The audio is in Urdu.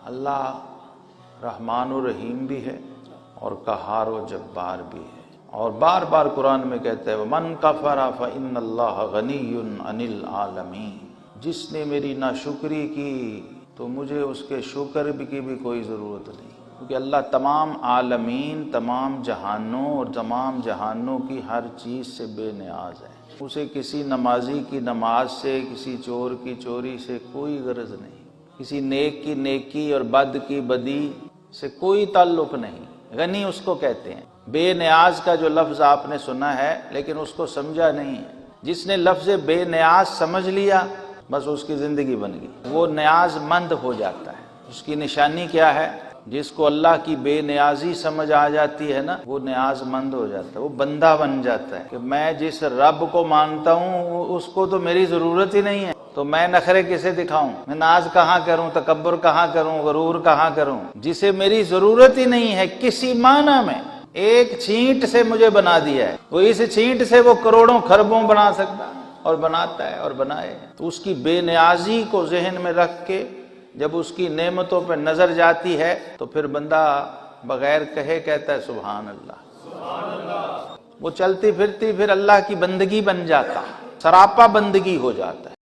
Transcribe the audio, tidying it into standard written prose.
اللہ رحمان و رحیم بھی ہے اور قہار و جبار بھی ہے، اور بار بار قرآن میں کہتا ہے وَمَن كَفَرَ فَإِنَّ اللَّهَ غَنِيٌّ عَنِ الْعَالَمِينَ، جس نے میری ناشکری کی تو مجھے اس کے شکر کی بھی کوئی ضرورت نہیں، کیونکہ اللہ تمام عالمین، تمام جہانوں اور تمام جہانوں کی ہر چیز سے بے نیاز ہے۔ اسے کسی نمازی کی نماز سے، کسی چور کی چوری سے کوئی غرض نہیں، کسی نیک کی نیکی اور بد کی بدی سے کوئی تعلق نہیں۔ غنی اس کو کہتے ہیں۔ بے نیاز کا جو لفظ آپ نے سنا ہے لیکن اس کو سمجھا نہیں ہے۔ جس نے لفظ بے نیاز سمجھ لیا بس اس کی زندگی بن گئی، وہ نیاز مند ہو جاتا ہے۔ اس کی نشانی کیا ہے؟ جس کو اللہ کی بے نیازی سمجھ آ جاتی ہے نا، وہ نیاز مند ہو جاتا ہے، وہ بندہ بن جاتا ہے کہ میں جس رب کو مانتا ہوں اس کو تو میری ضرورت ہی نہیں ہے، تو میں نخرے کسے دکھاؤں، میں ناز کہاں کروں، تکبر کہاں کروں، غرور کہاں کروں، جسے میری ضرورت ہی نہیں ہے کسی معنی میں، ایک چھینٹ سے مجھے بنا دیا ہے، وہ اس چھینٹ سے وہ کروڑوں خربوں بنا سکتا ہے اور بناتا ہے اور بنائے۔ تو اس کی بے نیازی کو ذہن میں رکھ کے جب اس کی نعمتوں پہ نظر جاتی ہے تو پھر بندہ بغیر کہے کہتا ہے سبحان اللہ۔ وہ چلتی پھرتی پھر اللہ کی بندگی بن جاتا، سراپا بندگی ہو جاتا ہے۔